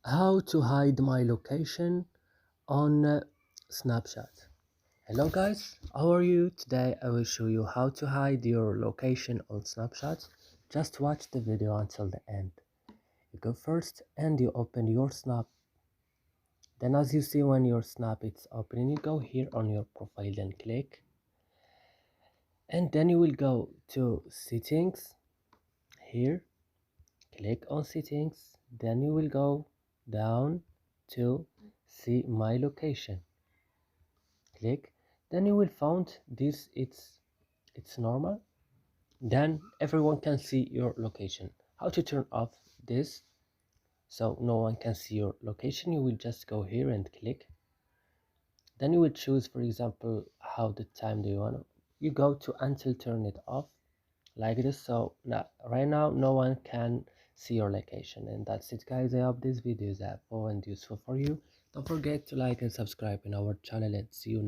How to hide my location on Snapchat. Hello guys, how are you? Today I will show you how to hide your location on Snapchat. Just watch the video until the end. You go first and you open your Snap. Then as you see when your Snap is opening, you go here on your profile and click. And then you will go to settings here. Click on settings. Then you will go down to see my location. Click, then you will find this, it's normal. Then everyone can see your location. How to turn off this so no one can see your location? You will just go here and click. Then you will choose, for example, how the time do you want. You go to until turn it off like this. So now right now no one can see your location. And that's it guys. I hope this video is helpful and useful for you. Don't forget to like and subscribe in our channel, and see you next